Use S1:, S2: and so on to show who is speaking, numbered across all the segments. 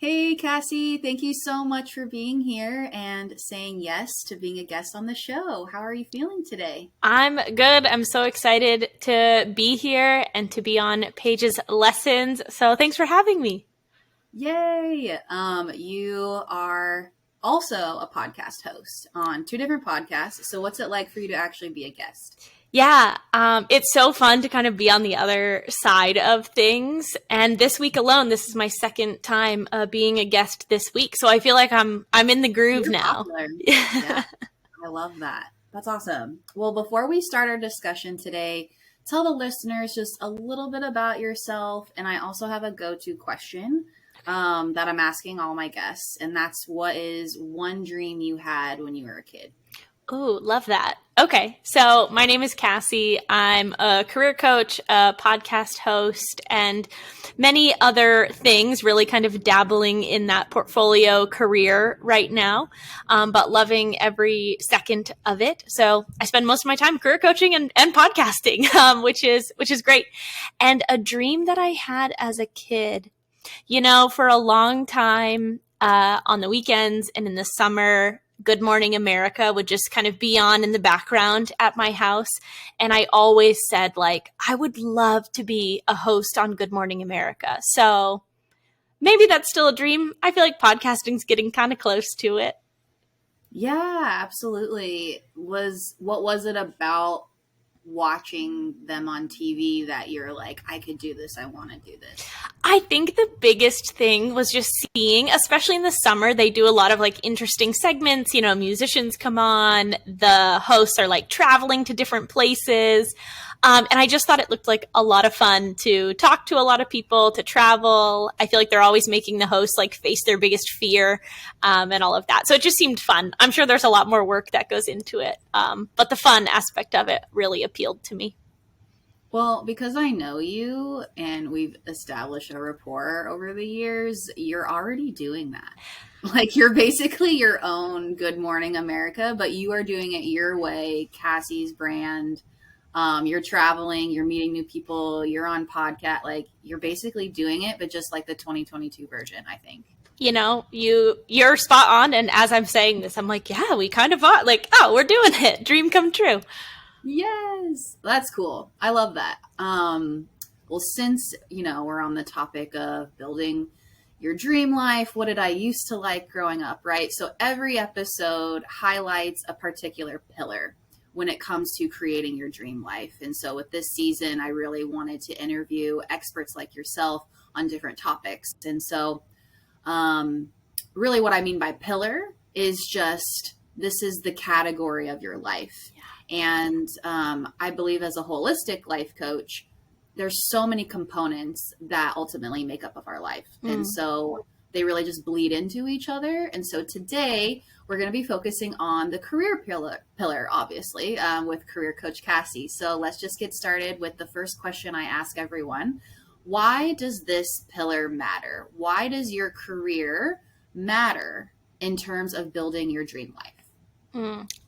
S1: Hey, Cassie, thank you so much for being here and saying yes to being a guest on the show. How are you feeling today?
S2: I'm good. I'm so excited to be here and to be on Paige's lessons. So thanks for having me.
S1: Yay! You are also a podcast host on two different podcasts. So, what's it like for you to actually be a guest?
S2: Yeah, it's so fun to kind of be on the other side of things. And this week alone, this is my second time being a guest this week. So I feel like I'm in the groove
S1: You're
S2: now.
S1: popular. Yeah, I love that. That's awesome. Well, before we start our discussion today, tell the listeners just a little bit about yourself. And I also have a go to question that I'm asking all my guests. And that's what is one dream you had when you were a kid?
S2: Ooh, love that. Okay, so my name is Cassie. I'm a career coach, a podcast host, and many other things, really kind of dabbling in that portfolio career right now, but loving every second of it. So I spend most of my time career coaching and podcasting, which is great. And a dream that I had as a kid, for a long time on the weekends and in the summer, Good Morning America would just kind of be on in the background at my house. And I always said, like, I would love to be a host on Good Morning America. So maybe that's still a dream. I feel like podcasting's getting kind of close to it.
S1: Yeah, absolutely. What was it about watching them on TV that you're like, I could do this, I want to do this?
S2: I think the biggest thing was just seeing, especially in the summer, they do a lot of like interesting segments. Musicians come on, the hosts are like traveling to different places. And I just thought it looked like a lot of fun to talk to a lot of people, to travel. I feel like they're always making the hosts like face their biggest fear and all of that. So it just seemed fun. I'm sure there's a lot more work that goes into it. But the fun aspect of it really appealed to me.
S1: Well, because I know you and we've established a rapport over the years, you're already doing that. Like you're basically your own Good Morning America, but you are doing it your way, Cassie's brand. You're traveling, you're meeting new people, you're on podcast, like you're basically doing it, but just like the 2022 version, I think.
S2: You're spot on. And as I'm saying this, I'm like, yeah, we kind of are like, oh, we're doing it. Dream come true.
S1: Yes, that's cool. I love that. Well, since, we're on the topic of building your dream life, what did I used to like growing up, right? So every episode highlights a particular pillar when it comes to creating your dream life. And so with this season, I really wanted to interview experts like yourself on different topics. And so really what I mean by pillar is just this is the category of your life. And I believe as a holistic life coach, there's so many components that ultimately make up of our life. And so they really just bleed into each other. And so today we're going to be focusing on the career pillar obviously, with career coach Cassie. So let's just get started with the first question I ask everyone. Why does this pillar matter? Why does your career matter in terms of building your dream life?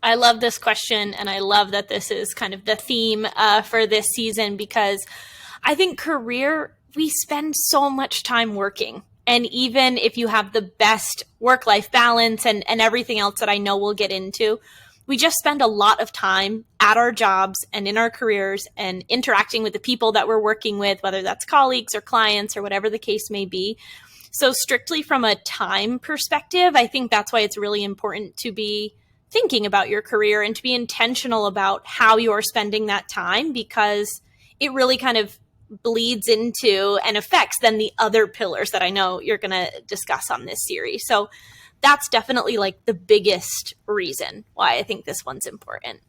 S2: I love this question, and I love that this is kind of the theme for this season because I think we spend so much time working. And even if you have the best work-life balance and everything else that I know we'll get into, we just spend a lot of time at our jobs and in our careers and interacting with the people that we're working with, whether that's colleagues or clients or whatever the case may be. So strictly from a time perspective, I think that's why it's really important to be thinking about your career and to be intentional about how you're spending that time, because it really kind of bleeds into and affects then the other pillars that I know you're going to discuss on this series. So that's definitely like the biggest reason why I think this one's important.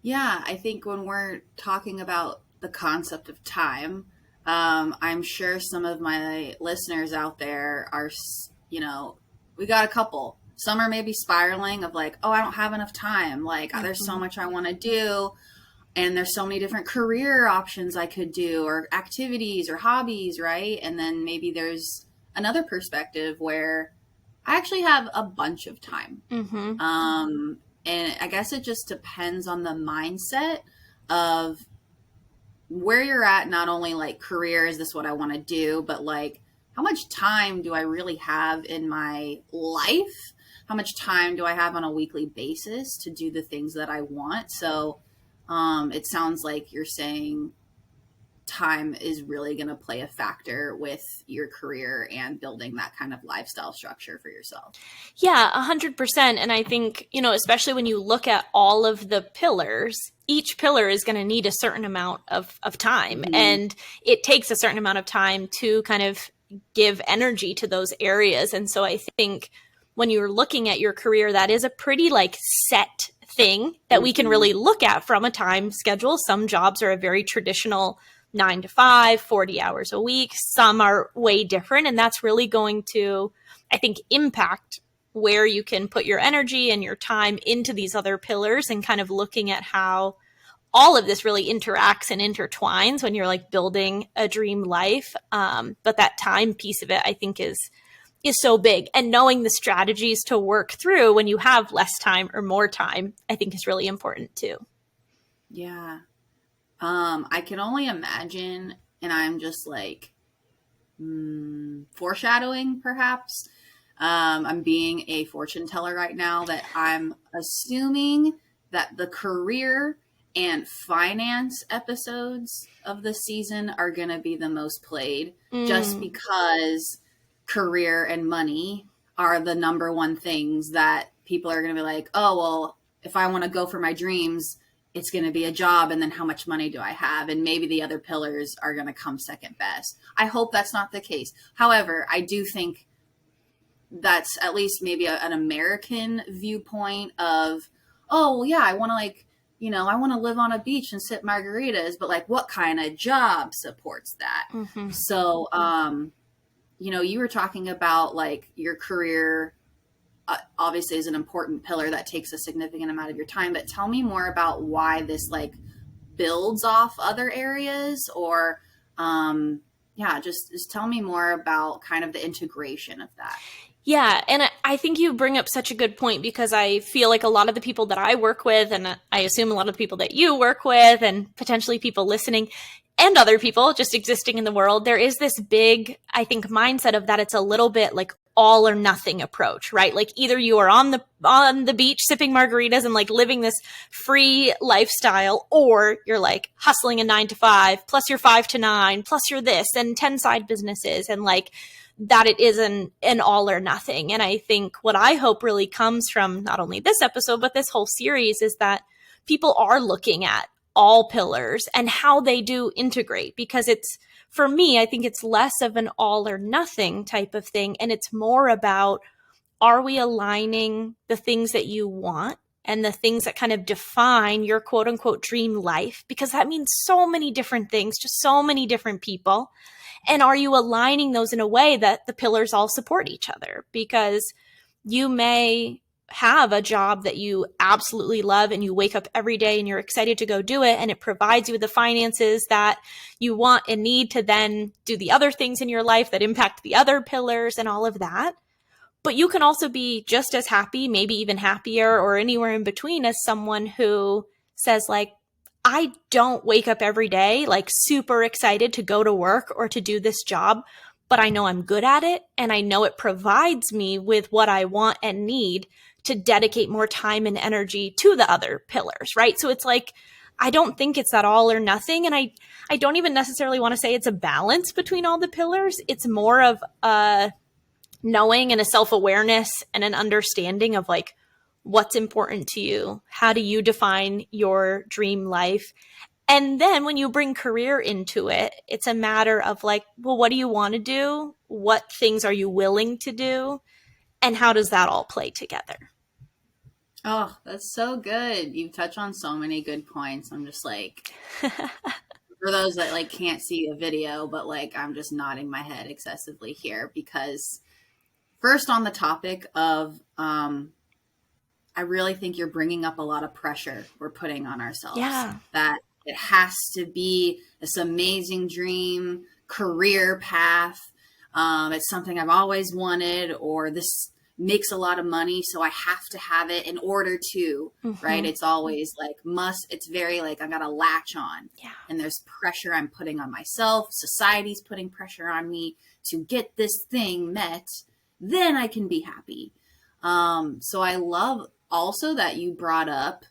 S1: Yeah, I think when we're talking about the concept of time, I'm sure some of my listeners out there are, we got a couple. Some are maybe spiraling of like, oh, I don't have enough time. Like, there's so much I want to do. And there's so many different career options I could do or activities or hobbies, right? And then maybe there's another perspective where I actually have a bunch of time. And I guess it just depends on the mindset of where you're at, not only like career, is this what I want to do, but like how much time do I really have in my life? How much time do I have on a weekly basis to do the things that I want? So it sounds like you're saying time is really going to play a factor with your career and building that kind of lifestyle structure for yourself.
S2: Yeah, 100%. And I think, especially when you look at all of the pillars, each pillar is going to need a certain amount of time. Mm-hmm. And it takes a certain amount of time to kind of give energy to those areas. And so I think when you're looking at your career, that is a pretty like set thing that mm-hmm. we can really look at from a time schedule. Some jobs are a very traditional 9 to 5, 40 hours a week. Some are way different. And that's really going to, I think, impact where you can put your energy and your time into these other pillars, and kind of looking at how all of this really interacts and intertwines when you're like building a dream life. But that time piece of it, I think, is so big. And knowing the strategies to work through when you have less time or more time, I think is really important too.
S1: Yeah. I can only imagine, and I'm just like foreshadowing perhaps. I'm being a fortune teller right now, that I'm assuming that the career and finance episodes of the season are going to be the most played, just because career and money are the number one things that people are going to be like, oh, well, if I want to go for my dreams, it's going to be a job, and then how much money do I have? And maybe the other pillars are going to come second best. I hope that's not the case. However, I do think that's at least maybe an American viewpoint of, oh, well, yeah, I want to I want to live on a beach and sip margaritas, but like what kind of job supports that? Mm-hmm. So, you were talking about like your career obviously is an important pillar that takes a significant amount of your time, but tell me more about why this like builds off other areas, or just tell me more about kind of the integration of that.
S2: Yeah. And I think you bring up such a good point, because I feel like a lot of the people that I work with, and I assume a lot of the people that you work with, and potentially people listening and other people just existing in the world, there is this big, I think, mindset of that it's a little bit like all or nothing approach, right? Like either you are on the beach sipping margaritas and like living this free lifestyle, or you're like hustling a 9 to 5 plus your 5 to 9 plus you're this and 10 side businesses, and like that it is an all or nothing. And I think what I hope really comes from not only this episode, but this whole series, is that people are looking at all pillars and how they do integrate, because it's, for me, I think it's less of an all or nothing type of thing. And it's more about, are we aligning the things that you want and the things that kind of define your quote unquote dream life? Because that means so many different things to so many different people. And are you aligning those in a way that the pillars all support each other? Because you may have a job that you absolutely love and you wake up every day and you're excited to go do it, and it provides you with the finances that you want and need to then do the other things in your life that impact the other pillars and all of that. But you can also be just as happy, maybe even happier, or anywhere in between, as someone who says like, I don't wake up every day like super excited to go to work or to do this job, but I know I'm good at it, and I know it provides me with what I want and need to dedicate more time and energy to the other pillars, right? So it's like, I don't think it's that all or nothing. And I don't even necessarily want to say it's a balance between all the pillars. It's more of a knowing and a self-awareness and an understanding of like, what's important to you? How do you define your dream life? And then when you bring career into it, it's a matter of like, well, what do you want to do? What things are you willing to do? And how does that all play together?
S1: Oh, that's so good. You touch on so many good points. I'm just like, for those that like can't see a video, but like I'm just nodding my head excessively here, because first on the topic of, I really think you're bringing up a lot of pressure we're putting on ourselves.
S2: Yeah.
S1: That it has to be this amazing dream career path. It's something I've always wanted, or this makes a lot of money, so I have to have it in order to, right? It's always like it's very like, I got to latch on.
S2: Yeah.
S1: And there's pressure I'm putting on myself. Society's putting pressure on me to get this thing met, then I can be happy. So I love also that you brought up,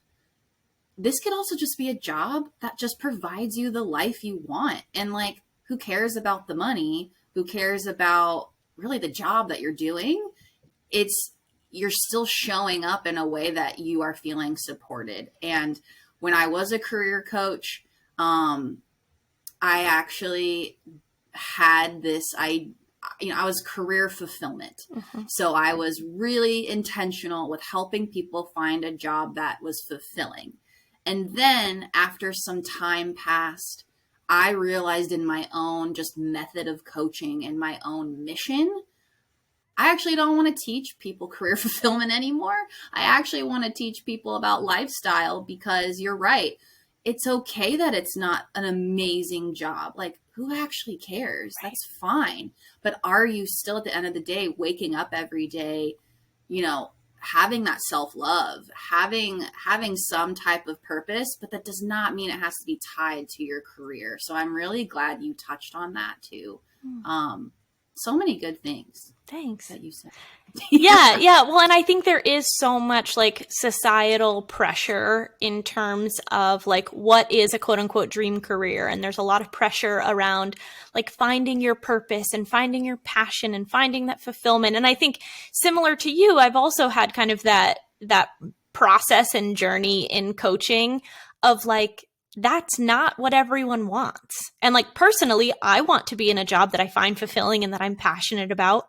S1: this could also just be a job that just provides you the life you want. And like, who cares about the money? Who cares about really the job that you're doing? You're still showing up in a way that you are feeling supported. And when I was a career coach, I actually had this, I was career fulfillment. Mm-hmm. So I was really intentional with helping people find a job that was fulfilling. And then after some time passed, I realized in my own just method of coaching and my own mission, I actually don't want to teach people career fulfillment anymore. I actually want to teach people about lifestyle, because you're right. It's okay that it's not an amazing job. Like, who actually cares? Right. That's fine. But are you still at the end of the day waking up every day, having that self-love, having some type of purpose? But that does not mean it has to be tied to your career. So I'm really glad you touched on that too. So many good things.
S2: Thanks.
S1: That you said.
S2: Yeah. Well, and I think there is so much like societal pressure in terms of like what is a quote unquote dream career. And there's a lot of pressure around like finding your purpose and finding your passion and finding that fulfillment. And I think similar to you, I've also had kind of that process and journey in coaching of like, that's not what everyone wants. And like personally, I want to be in a job that I find fulfilling and that I'm passionate about.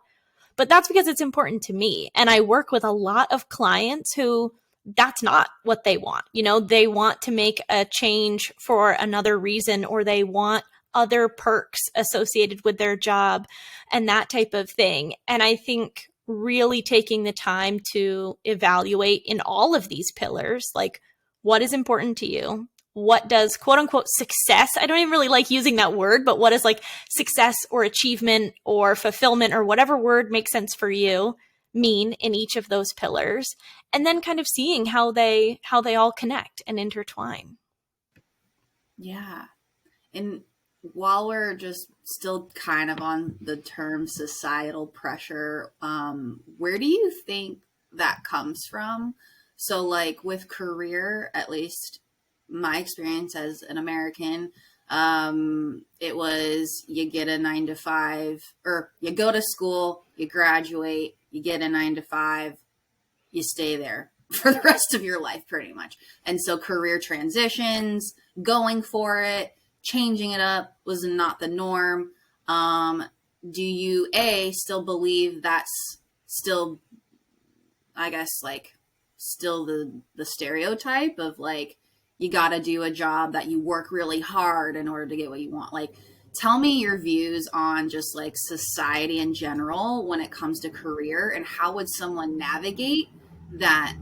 S2: But that's because it's important to me. And I work with a lot of clients who that's not what they want. They want to make a change for another reason, or they want other perks associated with their job and that type of thing. And I think really taking the time to evaluate in all of these pillars, like what is important to you? What does quote unquote success, I don't even really like using that word, but what is like success or achievement or fulfillment or whatever word makes sense for you mean in each of those pillars? And then kind of seeing how they all connect and intertwine.
S1: Yeah. And while we're just still kind of on the term societal pressure, where do you think that comes from? So like with career, at least my experience as an American, it was you get a 9-to-5, or you go to school, you graduate, you get a 9-to-5, you stay there for the rest of your life pretty much. And so career transitions, going for it, changing it up was not the norm. Do you still believe that's still, I guess, like still the stereotype of like, you got to do a job that you work really hard in order to get what you want? Like, tell me your views on just like society in general when it comes to career, and how would someone navigate that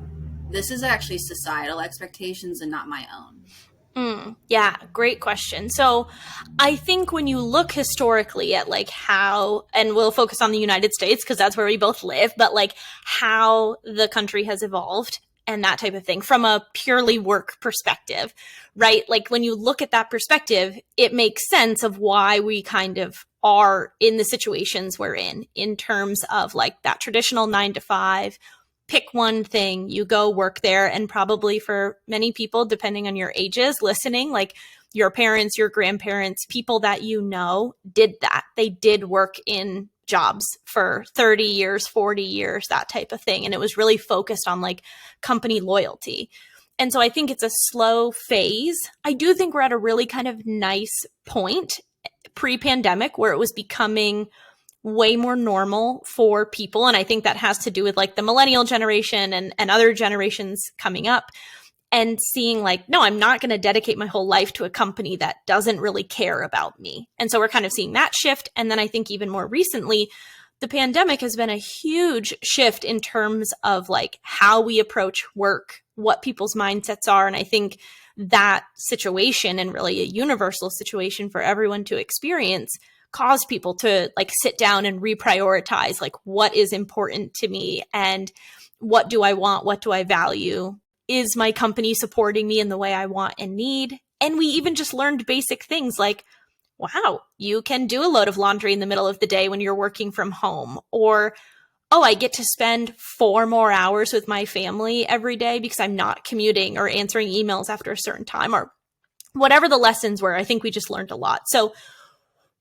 S1: this is actually societal expectations and not my own?
S2: Yeah, great question. So I think when you look historically at like how, and we'll focus on the United States because that's where we both live, but like how the country has evolved and that type of thing from a purely work perspective, right? Like when you look at that perspective, it makes sense of why we kind of are in the situations we're in terms of like that traditional 9-to-5, pick one thing, you go work there. And probably for many people, depending on your ages listening, like your parents, your grandparents, people that you know did that. They did work in jobs for 30 years, 40 years, that type of thing. And it was really focused on like company loyalty. And so I think it's a slow phase. I do think we're at a really kind of nice point pre-pandemic where it was becoming way more normal for people. And I think that has to do with like the millennial generation and other generations coming up and seeing like, no, I'm not going to dedicate my whole life to a company that doesn't really care about me. And so we're kind of seeing that shift. And then I think even more recently, the pandemic has been a huge shift in terms of like how we approach work, what people's mindsets are. And I think that situation, and really a universal situation for everyone to experience, caused people to like sit down and reprioritize like what is important to me and what do I want? What do I value? Is my company supporting me in the way I want and need? And we even just learned basic things like, wow, you can do a load of laundry in the middle of the day when you're working from home. Or, oh, I get to spend 4 more hours with my family every day because I'm not commuting or answering emails after a certain time, or whatever the lessons were. I think we just learned a lot. So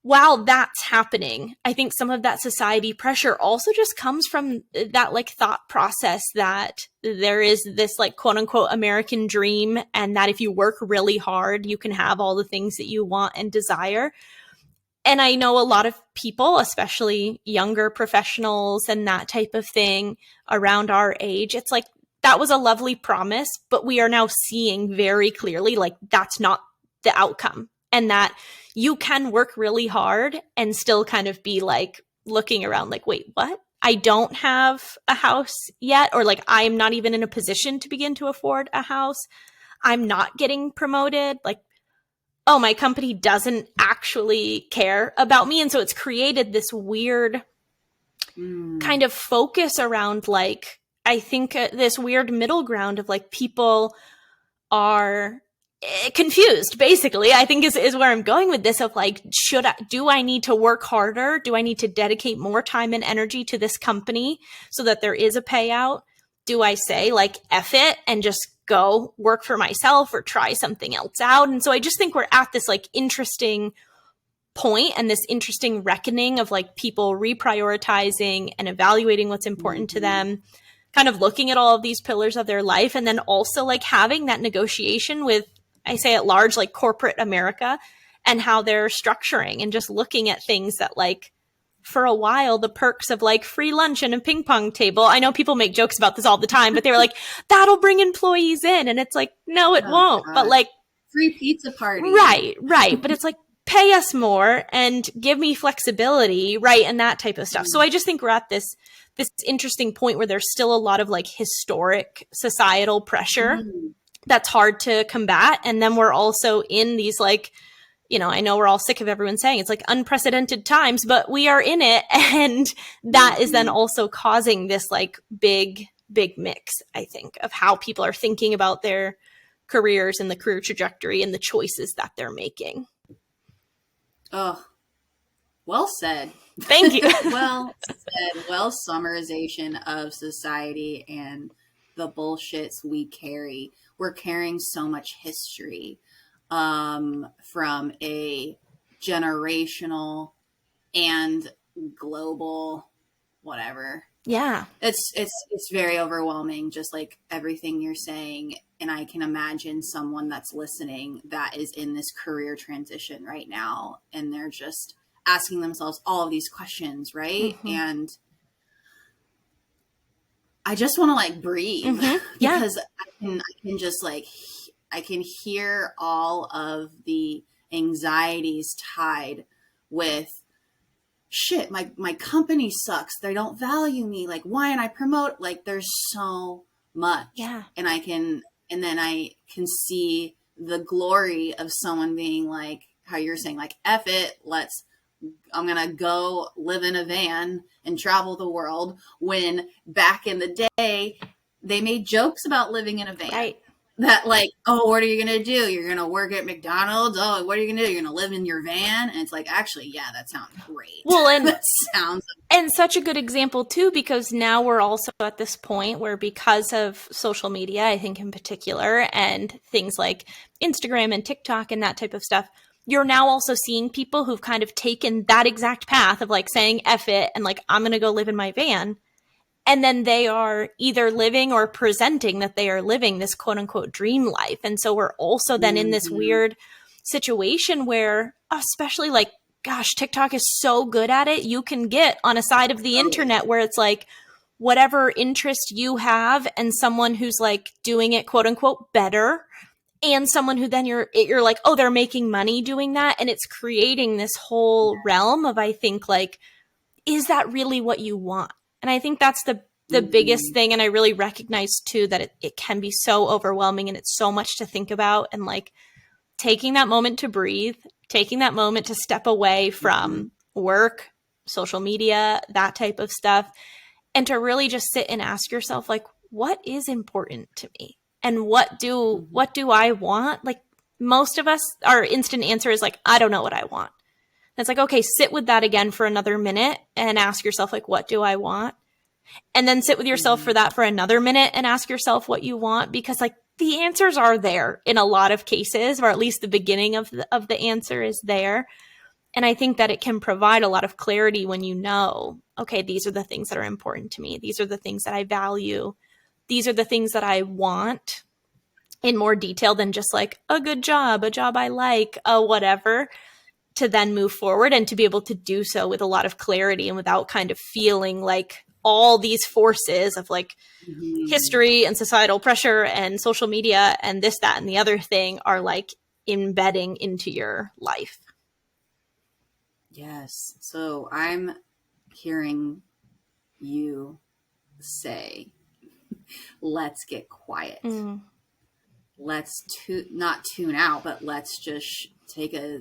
S2: while that's happening, I think some of that society pressure also just comes from that like thought process that there is this like quote unquote American dream, and that if you work really hard, you can have all the things that you want and desire. And I know a lot of people, especially younger professionals and that type of thing around our age, it's like that was a lovely promise, but we are now seeing very clearly like that's not the outcome, and that you can work really hard and still kind of be like looking around like, wait, what? I don't have a house yet, or like I'm not even in a position to begin to afford a house. I'm not getting promoted. Like, oh, my company doesn't actually care about me. And so it's created this weird kind of focus around like, I think this weird middle ground of like people are confused, basically, I think is where I'm going with this, of like, do I need to work harder? Do I need to dedicate more time and energy to this company so that there is a payout? Do I say like, F it and just go work for myself or try something else out? And so I just think we're at this like interesting point and this interesting reckoning of like people reprioritizing and evaluating what's important to them, kind of looking at all of these pillars of their life, and then also like having that negotiation with, I say at large, like corporate America and how they're structuring, and just looking at things that like for a while, the perks of like free lunch and a ping pong table. I know people make jokes about this all the time, but they were like, that'll bring employees in. And it's like, no, it won't.
S1: God.
S2: But like
S1: free pizza party.
S2: Right. But it's like, pay us more and give me flexibility. Right. And that type of stuff. So I just think we're at this interesting point where there's still a lot of like historic societal pressure that's hard to combat. And then we're also in these like, you know, I know we're all sick of everyone saying it's like unprecedented times, but we are in it. And that is then also causing this like big mix, I think, of how people are thinking about their careers and the career trajectory and the choices that they're making.
S1: Oh, well said.
S2: Thank you.
S1: Well said. Well summarization of society and the bullshits we carry. We're carrying so much history from a generational and global whatever.
S2: Yeah.
S1: It's very overwhelming, just like everything you're saying. And I can imagine someone that's listening that is in this career transition right now, and they're just asking themselves all of these questions, right? And I just want to like breathe because I can just like, I can hear all of the anxieties tied with shit. My company sucks. They don't value me. Like, why am I promote? Like, there's so much.
S2: Yeah.
S1: And then I can see the glory of someone being like, how you're saying, like, F it, I'm going to go live in a van and travel the world, when back in the day, they made jokes about living in a van.
S2: Right.
S1: That like, oh, what are you going to do? You're going to work at McDonald's? Oh, what are you going to do? You're going to live in your van? And it's like, actually, yeah, that sounds great.
S2: Well, and
S1: that sounds
S2: and such a good example too, because now we're also at this point where, because of social media, I think in particular, and things like Instagram and TikTok and that type of stuff, you're now also seeing people who've kind of taken that exact path of like saying F it and like, I'm going to go live in my van. And then they are either living or presenting that they are living this quote unquote dream life. And so we're also then in this weird situation where, especially like, gosh, TikTok is so good at it. You can get on a side of the internet where it's like whatever interest you have, and someone who's like doing it quote unquote better, and someone who then you're like, oh, they're making money doing that. And it's creating this whole realm of, I think, like, is that really what you want? And I think that's the biggest thing. And I really recognize too that it can be so overwhelming, and it's so much to think about, and like taking that moment to breathe, taking that moment to step away from work, social media, that type of stuff, and to really just sit and ask yourself, like, what is important to me? And what do I want? Like, most of us, our instant answer is like, I don't know what I want. It's like, okay, sit with that again for another minute and ask yourself, like, what do I want? And then sit with yourself for that for another minute and ask yourself what you want, because like the answers are there in a lot of cases, or at least the beginning of the answer is there. And I think that it can provide a lot of clarity when you know, okay, these are the things that are important to me. These are the things that I value. These are the things that I want in more detail than just like a good job, a job I like, whatever, to then move forward and to be able to do so with a lot of clarity and without kind of feeling like all these forces of like history and societal pressure and social media and this, that, and the other thing are like embedding into your life.
S1: Yes. So I'm hearing you say, let's get quiet. Let's not tune out, but let's just take a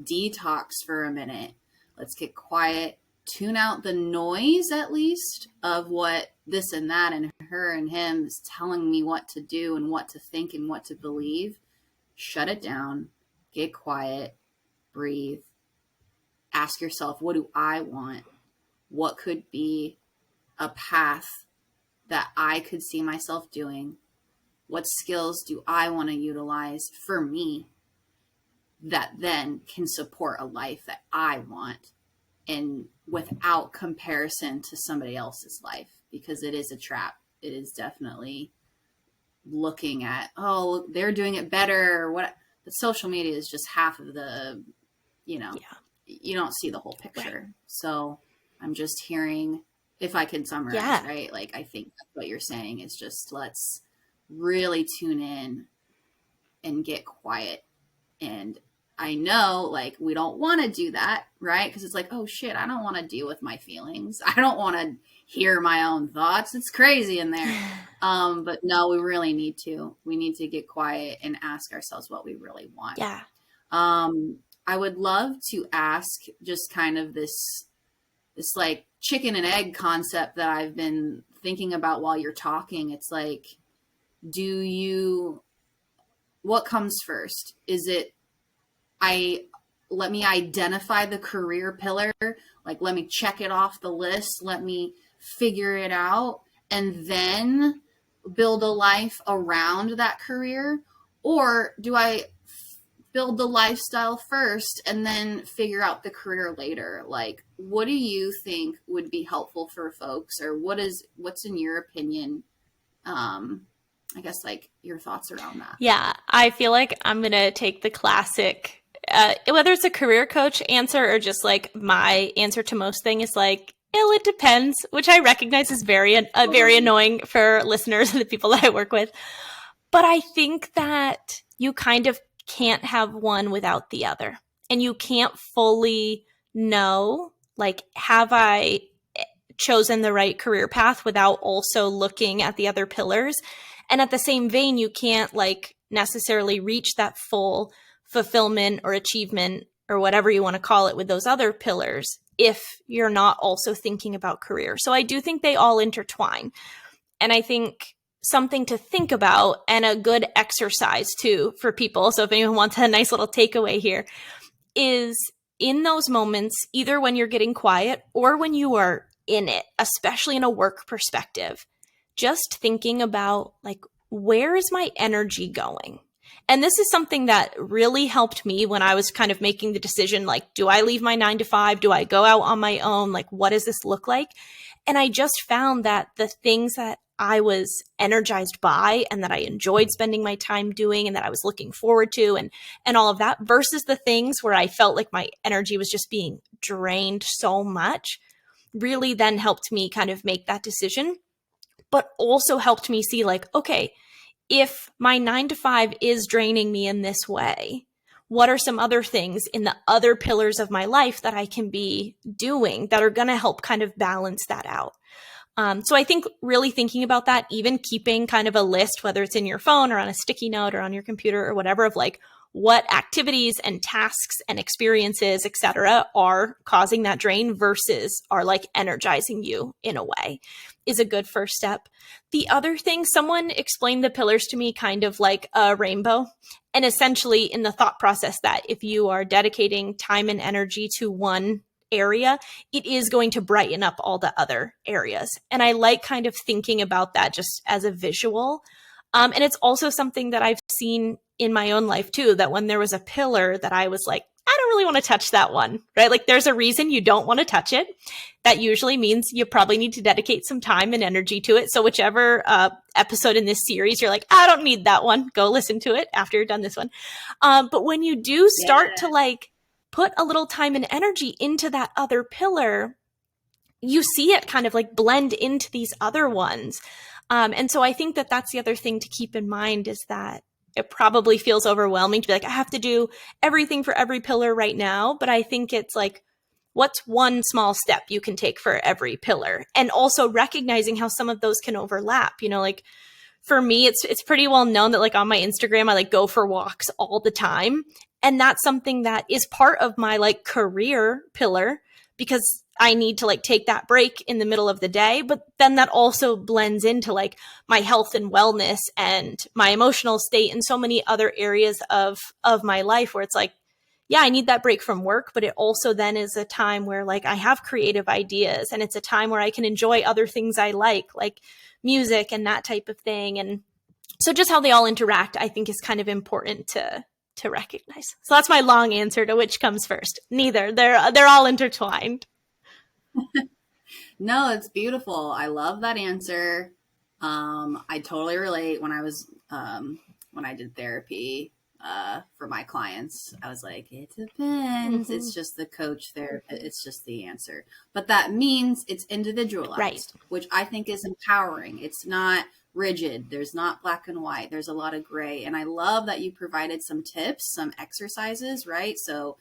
S1: detox for a minute. Let's get quiet, tune out the noise at least of what this and that and her and him is telling me what to do and what to think and what to believe. Shut it down, get quiet, breathe. Ask yourself, what do I want? What could be a path that I could see myself doing? What skills do I want to utilize for me that then can support a life that I want, and without comparison to somebody else's life? Because it is a trap. It is definitely looking at, oh, they're doing it better or what. But social media is just half of the, you don't see the whole picture. Right. So I'm just hearing, if I can summarize, right? Like, I think that's what you're saying is just let's really tune in and get quiet. And I know, like, we don't want to do that, right? Because it's like, oh shit, I don't want to deal with my feelings. I don't want to hear my own thoughts. It's crazy in there. But no, we really need to. We need to get quiet and ask ourselves what we really want.
S2: Yeah.
S1: I would love to ask just kind of this like chicken and egg concept that I've been thinking about while you're talking. It's like, what comes first? Is it, let me identify the career pillar, like let me check it off the list, let me figure it out, and then build a life around that career? Or do I build the lifestyle first and then figure out the career later? Like, what do you think would be helpful for folks, or what's in your opinion? I guess like your thoughts around that.
S2: Yeah, I feel like I'm going to take the classic, whether it's a career coach answer or just like my answer to most things is like, it depends, which I recognize is very annoying for listeners and the people that I work with. But I think that you kind of can't have one without the other. And you can't fully know, like, have I chosen the right career path without also looking at the other pillars? And at the same vein, you can't like necessarily reach that full fulfillment or achievement or whatever you want to call it with those other pillars if you're not also thinking about career. So I do think they all intertwine. And I think something to think about and a good exercise too for people, so if anyone wants a nice little takeaway here, is in those moments, either when you're getting quiet or when you are in it, especially in a work perspective, just thinking about like, where is my energy going? And this is something that really helped me when I was kind of making the decision, like, do I leave my 9 to 5? Do I go out on my own? Like, what does this look like? And I just found that the things that I was energized by and that I enjoyed spending my time doing and that I was looking forward to and all of that versus the things where I felt like my energy was just being drained so much really then helped me kind of make that decision, but also helped me see like, okay, if my 9 to 5 is draining me in this way, what are some other things in the other pillars of my life that I can be doing that are going to help kind of balance that out? So I think really thinking about that, even keeping kind of a list, whether it's in your phone or on a sticky note or on your computer or whatever, of like, what activities and tasks and experiences, etc., are causing that drain versus are like energizing you in a way is a good first step. The other thing, someone explained the pillars to me kind of like a rainbow, and essentially in the thought process that if you are dedicating time and energy to one area, it is going to brighten up all the other areas. And I like kind of thinking about that just as a visual. And it's also something that I've seen in my own life too, that when there was a pillar that I was like, I don't really want to touch that one, right? Like there's a reason you don't want to touch it. That usually means you probably need to dedicate some time and energy to it. So whichever episode in this series, you're like, I don't need that one. Go listen to it after you're done this one. But when you do start to like put a little time and energy into that other pillar, you see it kind of like blend into these other ones. And so I think that that's the other thing to keep in mind is that it probably feels overwhelming to be like, I have to do everything for every pillar right now. But I think it's like, what's one small step you can take for every pillar? And also recognizing how some of those can overlap, you know, like for me, it's pretty well known that like on my Instagram, I like go for walks all the time. And that's something that is part of my like career pillar because I need to like take that break in the middle of the day. But then that also blends into like my health and wellness and my emotional state and so many other areas of my life where it's like, yeah, I need that break from work, but it also then is a time where like I have creative ideas and it's a time where I can enjoy other things I like music and that type of thing. And so just how they all interact, I think is kind of important to recognize. So that's my long answer to which comes first. Neither. They're all intertwined.
S1: No, it's beautiful. I love that answer. I totally relate when I did therapy for my clients. I was like, it depends. Mm-hmm. It's just the coach there. It's just the answer. But that means it's individualized, right, which I think is empowering. It's not rigid. There's not black and white. There's a lot of gray. And I love that you provided some tips, some exercises, right? So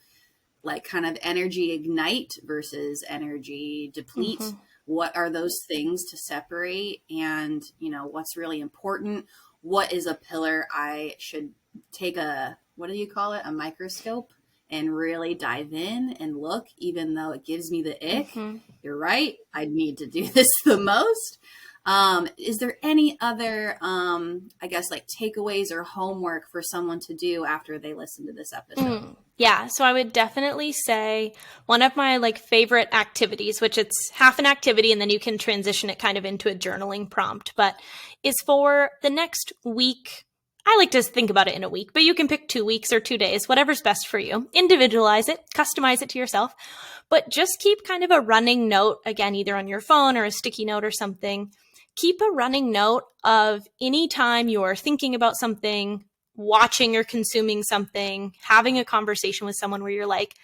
S1: like kind of energy ignite versus energy deplete. Mm-hmm. What are those things to separate? And, you know, what's really important? What is a pillar I should take what do you call it? A microscope and really dive in and look, even though it gives me the ick. Mm-hmm. You're right. I need to do this the most. Is there any other, I guess, like takeaways or homework for someone to do after they listen to this episode?
S2: Yeah. So I would definitely say one of my like favorite activities, which it's half an activity and then you can transition it kind of into a journaling prompt, but is for the next week. I like to think about it in a week, but you can pick 2 weeks or 2 days, whatever's best for you. Individualize it, customize it to yourself, but just keep kind of a running note, again, either on your phone or a sticky note or something. Keep a running note of any time you're thinking about something, watching or consuming something, having a conversation with someone where you're like,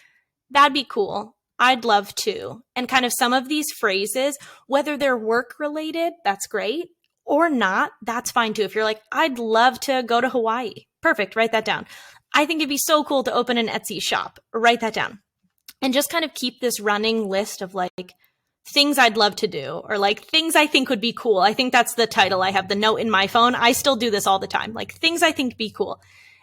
S2: that'd be cool. I'd love to. And kind of some of these phrases, whether they're work related, that's great, or not, that's fine too. If you're like, I'd love to go to Hawaii. Perfect. Write that down. I think it'd be so cool to open an Etsy shop. Write that down. And just kind of keep this running list of like things I'd love to do or like things I think would be cool. I think that's the title. I have the note in my phone. I still do this all the time. Like things I think be cool.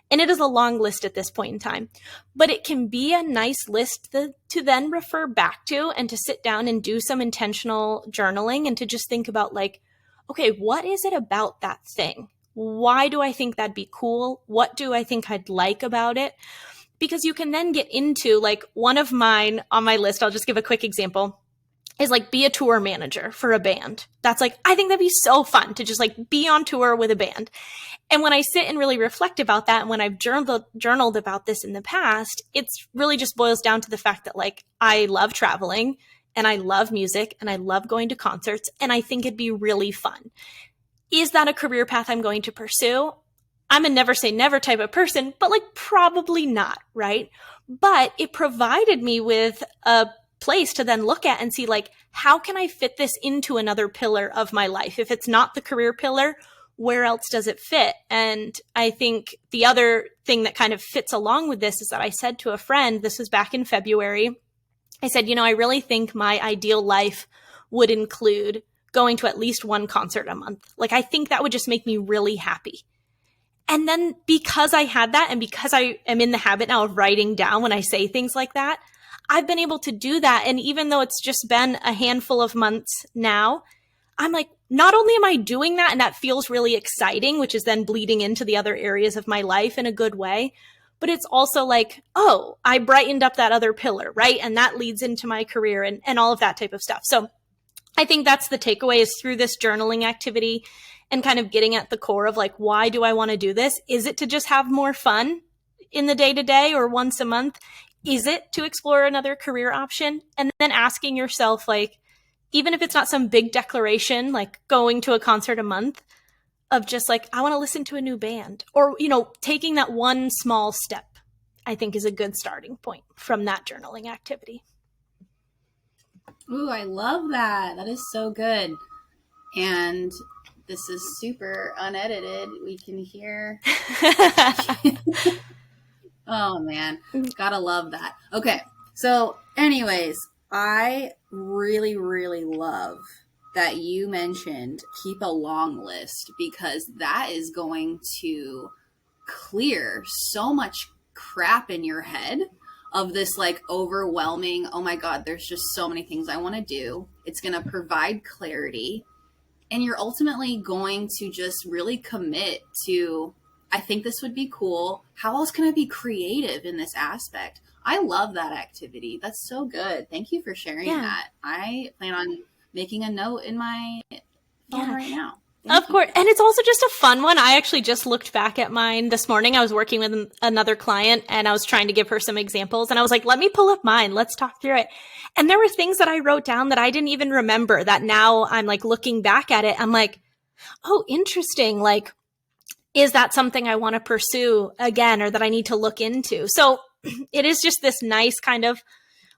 S2: And it is a long list at this point in time, but it can be a nice list to then refer back to and to sit down and do some intentional journaling and to just think about like, okay, what is it about that thing? Why do I think that'd be cool? What do I think I'd like about it? Because you can then get into like one of mine on my list. I'll just give a quick example is like be a tour manager for a band. That's like, I think that'd be so fun to just like be on tour with a band. And when I sit and really reflect about that, and when I've journaled about this in the past, it's really just boils down to the fact that like, I love traveling and I love music and I love going to concerts and I think it'd be really fun. Is that a career path I'm going to pursue? I'm a never say never type of person, but like probably not, right? But it provided me with a place to then look at and see like, how can I fit this into another pillar of my life? If it's not the career pillar, where else does it fit? And I think the other thing that kind of fits along with this is that I said to a friend, this was back in February, I said, you know, I really think my ideal life would include going to at least one concert a month. Like, I think that would just make me really happy. And then because I had that, and because I am in the habit now of writing down when I say things like that, I've been able to do that. And even though it's just been a handful of months now, I'm like, not only am I doing that and that feels really exciting, which is then bleeding into the other areas of my life in a good way, but it's also like, oh, I brightened up that other pillar, right? And that leads into my career and all of that type of stuff. So I think that's the takeaway, is through this journaling activity and kind of getting at the core of like, why do I want to do this? Is it to just have more fun in the day to day or once a month? Is it to explore another career option? And then asking yourself, like, even if it's not some big declaration, like going to a concert a month, of just like, I want to listen to a new band, or, you know, taking that one small step, I think is a good starting point from that journaling activity.
S1: Ooh, I love that. That is so good. And this is super unedited. We can hear. Oh, man. Gotta love that. Okay. So, anyways, I really, really love that you mentioned keep a long list, because that is going to clear so much crap in your head of this like overwhelming, oh my God, there's just so many things I want to do. It's going to provide clarity, and you're ultimately going to just really commit to, I think this would be cool. How else can I be creative in this aspect? I love that activity. That's so good. Thank you for sharing that. I plan on making a note in my phone right now.
S2: Of course. And it's also just a fun one. I actually just looked back at mine this morning. I was working with another client and I was trying to give her some examples, and I was like, let me pull up mine. Let's talk through it. And there were things that I wrote down that I didn't even remember, that now I'm like looking back at it. I'm like, oh, interesting. Like, is that something I want to pursue again, or that I need to look into? So it is just this nice kind of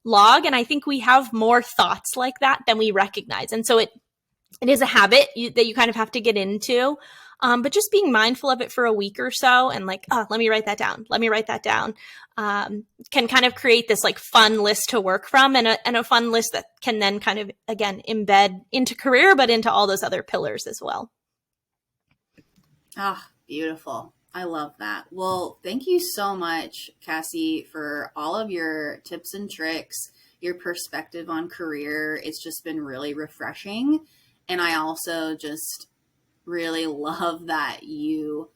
S2: log. And I think we have more thoughts like that than we recognize. And so it is a habit that you kind of have to get into. But just being mindful of it for a week or so, and like, oh, let me write that down. Let me write that down. Can kind of create this like fun list to work from, and a fun list that can then kind of, again, embed into career, but into all those other pillars as well.
S1: Ah, beautiful. I love that. Well, thank you so much, Cassie, for all of your tips and tricks, your perspective on career. It's just been really refreshing. And I also just really love that you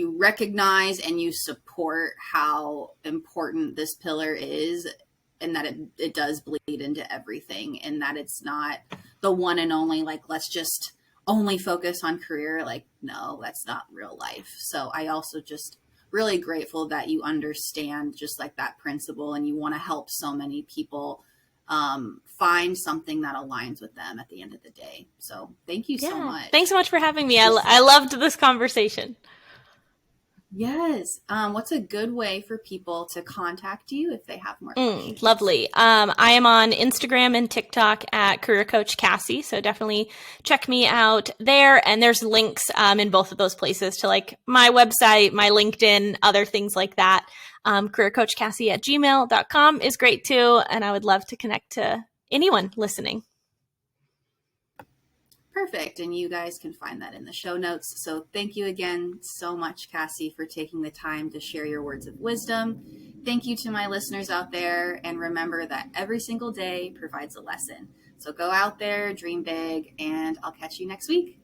S1: recognize and you support how important this pillar is, and that it does bleed into everything, and that it's not the one and only, like, let's just only focus on career. Like, no, that's not real life. So I also just really grateful that you understand just like that principle, and you want to help so many people find something that aligns with them at the end of the day. So thank you so much.
S2: Thanks so much for having me. I loved this conversation.
S1: Yes. What's a good way for people to contact you if they have more questions?
S2: Lovely. I am on Instagram and TikTok at Career Coach Cassie. So definitely check me out there. And there's links in both of those places to like my website, my LinkedIn, other things like that. careercoachcassie@gmail.com is great too. And I would love to connect to anyone listening.
S1: Perfect. And you guys can find that in the show notes. So thank you again so much, Cassie, for taking the time to share your words of wisdom. Thank you to my listeners out there. And remember that every single day provides a lesson. So go out there, dream big, and I'll catch you next week.